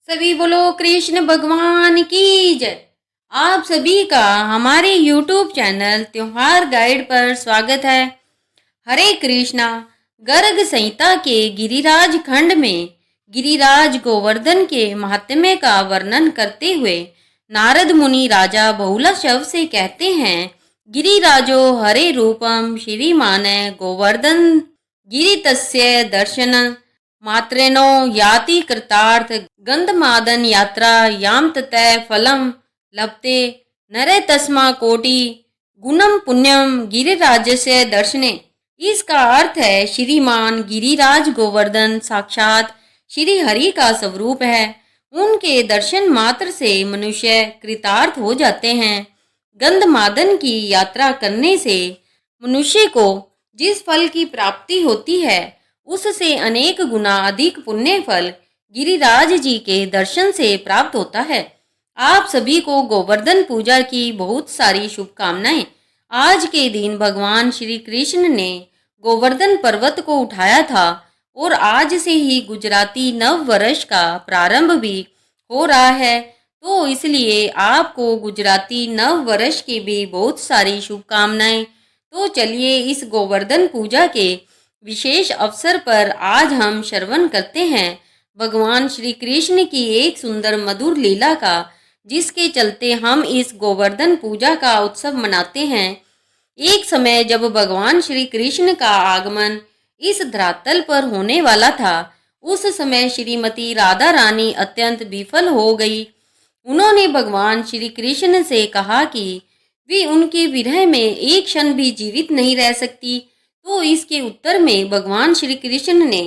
सभी बोलो कृष्ण भगवान की जय। आप सभी का हमारे YouTube चैनल त्योहार गाइड पर स्वागत है। हरे कृष्णा। गर्ग संहिता के गिरिराज खंड में गिरिराज गोवर्धन के महात्म्य का वर्णन करते हुए नारद मुनि राजा बहुलाशव से कहते हैं, गिरिराजो हरे रूपम श्रीमाने गोवर्धन गिरितस्य दर्शन मात्रेनो याति कृतार्थ गंधमादन यात्रा याम ततः फलम लभते नरे तस्मा कोटि गुणम पुण्यम गिरिराजस्य दर्शने। इसका अर्थ है, श्रीमान गिरिराज गोवर्धन साक्षात श्री हरि का स्वरूप है। उनके दर्शन मात्र से मनुष्य कृतार्थ हो जाते हैं। गंधमादन की यात्रा करने से मनुष्य को जिस फल की प्राप्ति होती है उससे अनेक गुना अधिक पुण्य फल गिरिराज जी के दर्शन से प्राप्त होता है। आप सभी को गोवर्धन पूजा की बहुत सारी शुभकामनाएं। आज के दिन भगवान श्री कृष्ण ने गोवर्धन पर्वत को उठाया था और आज से ही गुजराती नव वर्ष का प्रारंभ भी हो रहा है, तो इसलिए आपको गुजराती नव वर्ष की भी बहुत सारी शुभकामनाएं। तो चलिए इस गोवर्धन पूजा के विशेष अवसर पर आज हम श्रवण करते हैं भगवान श्री कृष्ण की एक सुंदर मधुर लीला का, जिसके चलते हम इस गोवर्धन पूजा का उत्सव मनाते हैं। एक समय जब भगवान श्री कृष्ण का आगमन इस धरातल पर होने वाला था, उस समय श्रीमती राधा रानी अत्यंत विफल हो गई। उन्होंने भगवान श्री कृष्ण से कहा कि वे उनके विरह में एक क्षण भी जीवित नहीं रह सकती। तो इसके उत्तर में भगवान श्री कृष्ण ने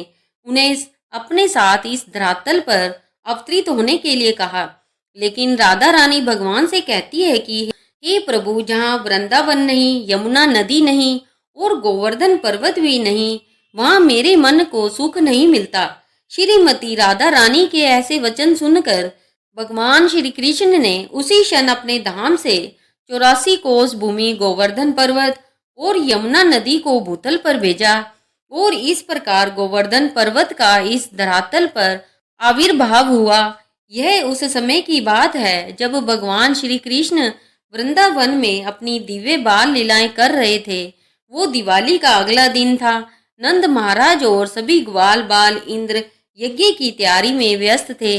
उन्हें अपने साथ इस धरातल पर अवतरित होने के लिए कहा। लेकिन राधा रानी भगवान से कहती है कि हे प्रभु, जहाँ वृंदावन नहीं, यमुना नदी नहीं और गोवर्धन पर्वत भी नहीं, वहाँ मेरे मन को सुख नहीं मिलता। श्रीमती राधा रानी के ऐसे वचन सुनकर भगवान श्री कृष्ण ने उसी क्षण अपने धाम से 84 कोस भूमि गोवर्धन पर्वत और यमुना नदी को भूतल पर भेजा और इस प्रकार गोवर्धन पर्वत का इस धरातल पर आविर्भाव हुआ। यह उस समय की बात है जब भगवान श्री कृष्ण वृंदावन में अपनी दिव्य बाल लीलाएं कर रहे थे। वो दिवाली का अगला दिन था। नंद महाराज और सभी ग्वाल बाल इंद्र यज्ञ की तैयारी में व्यस्त थे।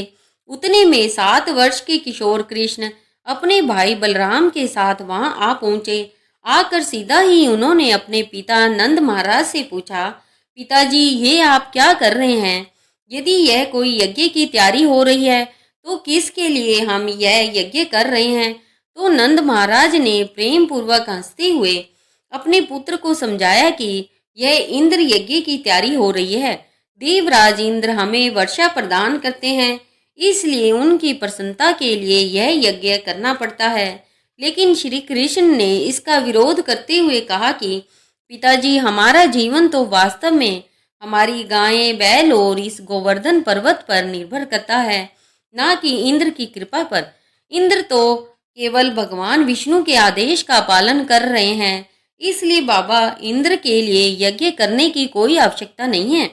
उतने में 7 वर्ष के किशोर कृष्ण अपने भाई बलराम के साथ वहां आ पहुंचे। आकर सीधा ही उन्होंने अपने पिता नंद महाराज से पूछा, पिताजी, ये आप क्या कर रहे हैं? यदि यह कोई यज्ञ की तैयारी हो रही है तो किसके लिए हम यह यज्ञ कर रहे हैं? तो नंद महाराज ने प्रेम पूर्वक हंसते हुए अपने पुत्र को समझाया कि यह इंद्र यज्ञ की तैयारी हो रही है। देवराज इंद्र हमें वर्षा प्रदान करते हैं, इसलिए उनकी प्रसन्नता के लिए यह यज्ञ करना पड़ता है। लेकिन श्री कृष्ण ने इसका विरोध करते हुए कहा कि पिताजी, हमारा जीवन तो वास्तव में हमारी गायें, बैल और इस गोवर्धन पर्वत पर निर्भर करता है, ना कि इंद्र की कृपा पर। इंद्र तो केवल भगवान विष्णु के आदेश का पालन कर रहे हैं, इसलिए बाबा, इंद्र के लिए यज्ञ करने की कोई आवश्यकता नहीं है।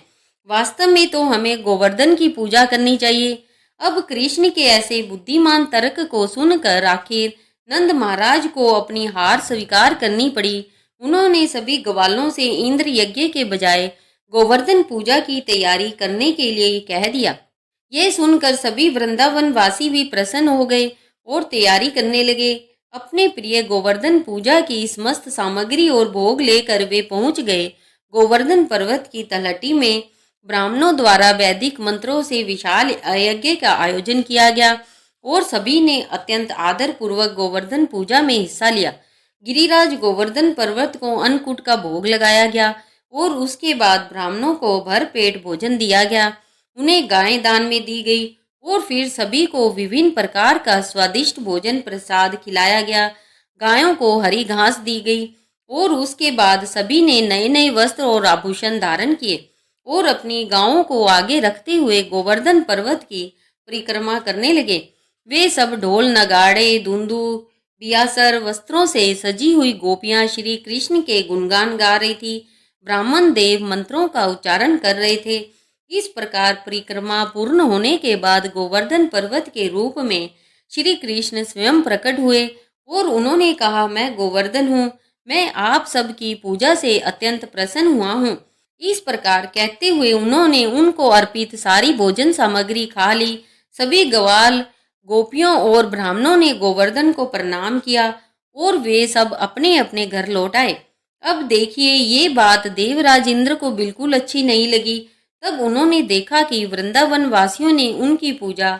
वास्तव में तो हमें गोवर्धन की पूजा करनी चाहिए। अब कृष्ण के ऐसे बुद्धिमान तर्क को सुनकर आखिर नंद महाराज को अपनी हार स्वीकार करनी पड़ी। उन्होंने सभी ग्वालों से इंद्र यज्ञ के बजाय गोवर्धन पूजा की तैयारी करने के लिए कह दिया। यह सुनकर सभी वृंदावन वासी भी प्रसन्न हो गए और तैयारी करने लगे। अपने प्रिय गोवर्धन पूजा की समस्त सामग्री और भोग लेकर वे पहुंच गए। गोवर्धन पर्वत की तलहटी में ब्राह्मणों द्वारा वैदिक मंत्रों से विशाल यज्ञ का आयोजन किया गया और सभी ने अत्यंत आदर पूर्वक गोवर्धन पूजा में हिस्सा लिया। गिरिराज गोवर्धन पर्वत को अन्नकूट का भोग लगाया गया और उसके बाद ब्राह्मणों को भर पेट भोजन दिया गया। उन्हें गायें दान में दी गई और फिर सभी को विभिन्न प्रकार का स्वादिष्ट भोजन प्रसाद खिलाया गया। गायों को हरी घास दी गई और उसके बाद सभी ने नए नए वस्त्र और आभूषण धारण किए और अपनी गायों को आगे रखते हुए गोवर्धन पर्वत की परिक्रमा करने लगे। वे सब ढोल, नगाड़े, धुंदू, बियासर वस्त्रों से सजी हुई गोपियां श्री कृष्ण के गुणगान गा रही थी। ब्राह्मण देव मंत्रों का उच्चारण कर रहे थे। इस प्रकार परिक्रमा पूर्ण होने के बाद गोवर्धन पर्वत के रूप में श्री कृष्ण स्वयं प्रकट हुए और उन्होंने कहा, मैं गोवर्धन हूँ, मैं आप सबकी पूजा से अत्यंत प्रसन्न हुआ हूँ। इस प्रकार कहते हुए उन्होंने उनको अर्पित सारी भोजन सामग्री खा ली। सभी ग्वाल, गोपियों और ब्राह्मणों ने गोवर्धन को प्रणाम किया और वे सब अपने अपने घर लौट आए। अब देखिए, ये बात देवराज इंद्र को बिल्कुल अच्छी नहीं लगी। तब उन्होंने देखा कि वृंदावन वासियों ने उनकी पूजा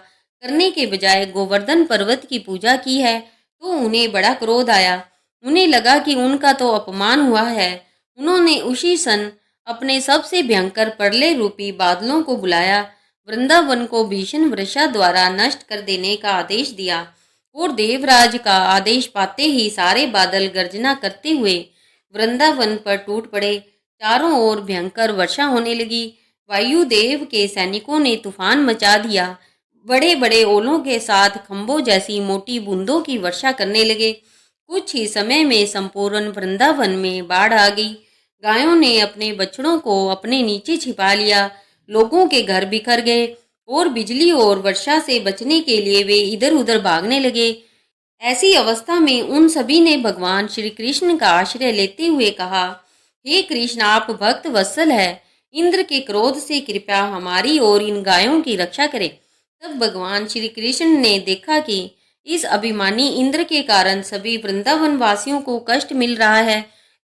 करने के बजाय गोवर्धन पर्वत की पूजा की है, तो उन्हें बड़ा क्रोध आया। उन्हें लगा कि उनका तो अपमान हुआ है। उन्होंने उसी सन अपने सबसे भयंकर प्रलय रूपी बादलों को बुलाया, वृंदावन को भीषण वर्षा द्वारा नष्ट कर देने का आदेश दिया और देवराज का आदेश पाते ही सारे बादल गर्जना करते हुए वृंदावन पर टूट पड़े। चारों ओर भयंकर वर्षा होने लगी। वायुदेव के सैनिकों ने तूफान मचा दिया। बड़े बड़े ओलों के साथ खंभों जैसी मोटी बूंदों की वर्षा करने लगे। कुछ ही समय में संपूर्ण वृंदावन में बाढ़ आ गई। गायों ने अपने बछड़ों को अपने नीचे छिपा लिया। लोगों के घर बिखर गए और बिजली और वर्षा से बचने के लिए वे इधर उधर भागने लगे। ऐसी अवस्था में उन सभी ने भगवान श्री कृष्ण का आश्रय लेते हुए कहा, हे कृष्ण, आप भक्त वत्सल है, इंद्र के क्रोध से कृपया हमारी और इन गायों की रक्षा करें। तब भगवान श्री कृष्ण ने देखा कि इस अभिमानी इंद्र के कारण सभी वृंदावन वासियों को कष्ट मिल रहा है,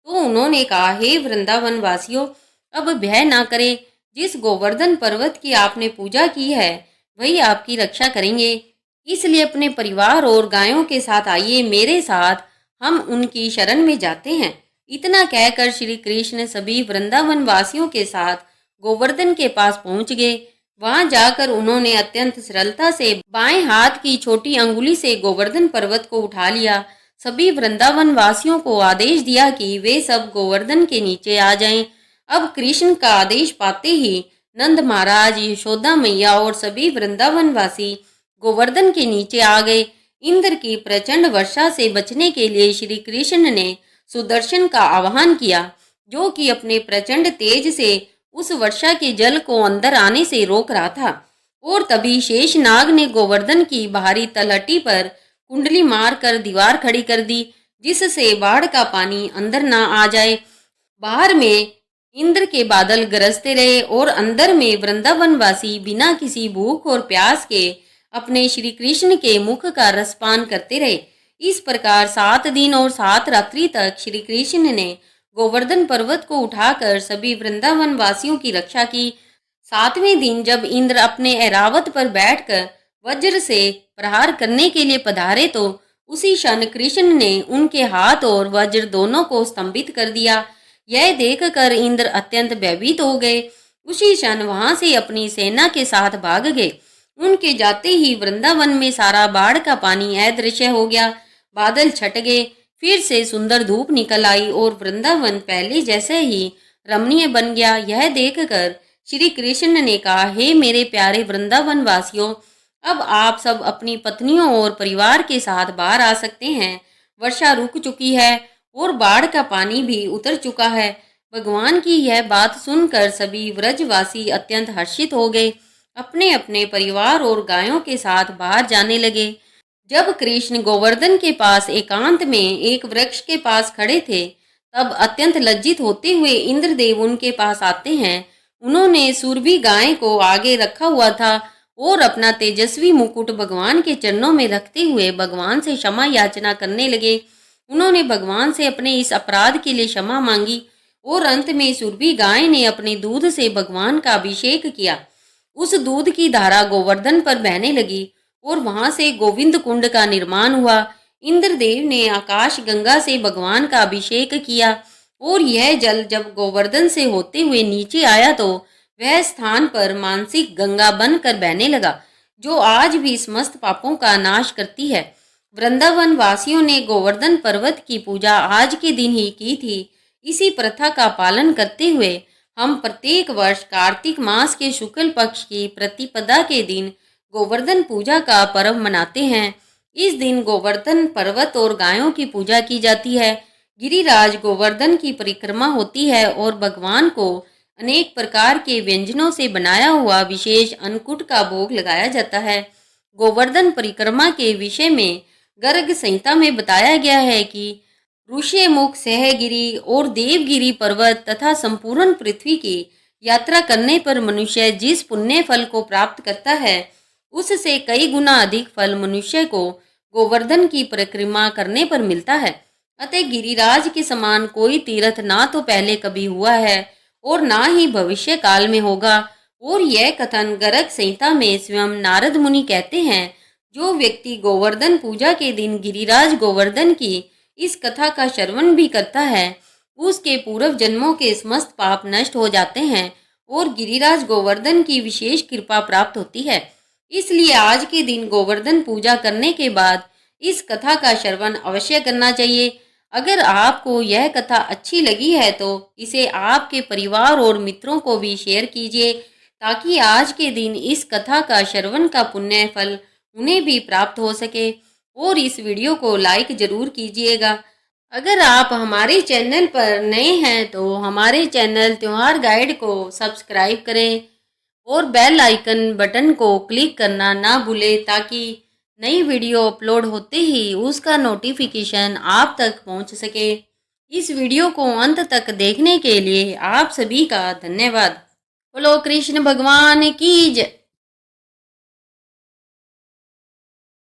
तो उन्होंने कहा, हे वृंदावन वासियों, अब भय ना करें। जिस गोवर्धन पर्वत की आपने पूजा की है वही आपकी रक्षा करेंगे। इसलिए अपने परिवार और गायों के साथ आइए, मेरे साथ, हम उनकी शरण में जाते हैं। इतना कहकर श्री कृष्ण सभी वृंदावन वासियों के साथ गोवर्धन के पास पहुंच गए। वहां जाकर उन्होंने अत्यंत सरलता से बाएं हाथ की छोटी अंगुली से गोवर्धन पर्वत को उठा लिया। सभी वृंदावन वासियों को आदेश दिया कि वे सब गोवर्धन के नीचे आ जाएं। अब कृष्ण का आदेश पाते ही नंद महाराज, यशोदा मैया और सभी वृंदावन वासी गोवर्धन के नीचे आ गए। इंद्र की प्रचंड वर्षा से बचने के लिए श्री कृष्ण ने सुदर्शन का आह्वान किया, जो कि अपने प्रचंड तेज से उस वर्षा के जल को अंदर आने से रोक रहा था। और तभी शेषनाग ने गोवर्धन की बाहरी तलहटी पर कुंडली मारकर दीवार खड़ी कर दी, जिससे बाढ़ का पानी अंदर ना आ जाए। बाहर में इंद्र के बादल गरजते रहे और अंदर में वृंदावन वासी बिना किसी भूख और प्यास के अपने श्री कृष्ण के मुख का रसपान करते रहे। इस प्रकार 7 दिन और 7 रात्रि तक श्री कृष्ण ने गोवर्धन पर्वत को उठाकर सभी वृंदावन वासियों की रक्षा की। 7वें दिन जब इंद्र अपने ऐरावत पर बैठकर वज्र से प्रहार करने के लिए पधारे, तो उसी क्षण कृष्ण ने उनके हाथ और वज्र दोनों को स्तंभित कर दिया। यह देखकर इंद्र अत्यंत भयभीत हो गए। उसी क्षण वहां से अपनी सेना के साथ भाग गए। उनके जाते ही वृंदावन में सारा बाढ़ का पानी अदृश्य हो गया। बादल छट गए, फिर से सुंदर धूप निकल आई और वृंदावन पहले जैसे ही रमणीय बन गया। यह देखकर श्री कृष्ण ने कहा, हे मेरे प्यारे वृंदावन वासियों, अब आप सब अपनी पत्नियों और परिवार के साथ बाहर आ सकते हैं। वर्षा रुक चुकी है और बाढ़ का पानी भी उतर चुका है। भगवान की यह बात सुनकर सभी व्रजवासी अत्यंत हर्षित हो गए। अपने अपने परिवार और गायों के साथ बाहर जाने लगे। जब कृष्ण गोवर्धन के पास एकांत में एक वृक्ष के पास खड़े थे, तब अत्यंत लज्जित होते हुए इंद्रदेव उनके पास आते हैं। उन्होंने सुरभि गाय को आगे रखा हुआ था और अपना तेजस्वी मुकुट भगवान के चरणों में रखते हुए भगवान से क्षमा याचना करने लगे। उन्होंने भगवान से अपने इस अपराध के लिए क्षमा मांगी और अंत में सुरभि गाय ने अपने दूध से भगवान का अभिषेक किया। उस दूध की धारा गोवर्धन पर बहने लगी और वहां से गोविंद कुंड का निर्माण हुआ। इंद्रदेव ने आकाश गंगा से भगवान का अभिषेक किया और यह जल जब गोवर्धन से होते हुए नीचे आया, तो वह स्थान पर मानसिक गंगा बनकर बहने लगा, जो आज भी समस्त पापों का नाश करती है। वृंदावन वासियों ने गोवर्धन पर्वत की पूजा आज के दिन ही की थी। इसी प्रथा का पालन करते हुए हम प्रत्येक वर्ष कार्तिक मास के शुक्ल पक्ष की प्रतिपदा के दिन गोवर्धन पूजा का पर्व मनाते हैं। इस दिन गोवर्धन पर्वत और गायों की पूजा की जाती है। गिरिराज गोवर्धन की परिक्रमा होती है और भगवान को अनेक प्रकार के व्यंजनों से बनाया हुआ विशेष अन्नकूट का भोग लगाया जाता है। गोवर्धन परिक्रमा के विषय में गर्ग संहिता में बताया गया है कि ऋष्यमुख, सहगिरी और देवगिरी पर्वत तथा संपूर्ण पृथ्वी की यात्रा करने पर मनुष्य जिस पुण्य फल को प्राप्त करता है, उससे कई गुना अधिक फल मनुष्य को गोवर्धन की परिक्रमा करने पर मिलता है। अतः गिरिराज के समान कोई तीर्थ ना तो पहले कभी हुआ है और ना ही भविष्य काल में होगा। और यह कथन गर्ग संहिता में स्वयं नारद मुनि कहते हैं। जो व्यक्ति गोवर्धन पूजा के दिन गिरिराज गोवर्धन की इस कथा का श्रवण भी करता है, उसके पूर्व जन्मों के समस्त पाप नष्ट हो जाते हैं और गिरिराज गोवर्धन की विशेष कृपा प्राप्त होती है। इसलिए आज के दिन गोवर्धन पूजा करने के बाद इस कथा का श्रवण अवश्य करना चाहिए। अगर आपको यह कथा अच्छी लगी है तो इसे आपके परिवार और मित्रों को भी शेयर कीजिए, ताकि आज के दिन इस कथा का श्रवण का पुण्य फल उन्हें भी प्राप्त हो सके। और इस वीडियो को लाइक जरूर कीजिएगा। अगर आप हमारे चैनल पर नए हैं तो हमारे चैनल त्योहार गाइड को सब्सक्राइब करें और बेल आइकन बटन को क्लिक करना ना भूलें, ताकि नई वीडियो अपलोड होते ही उसका नोटिफिकेशन आप तक पहुंच सके। इस वीडियो को अंत तक देखने के लिए आप सभी का धन्यवाद। बोलो कृष्ण भगवान की जय।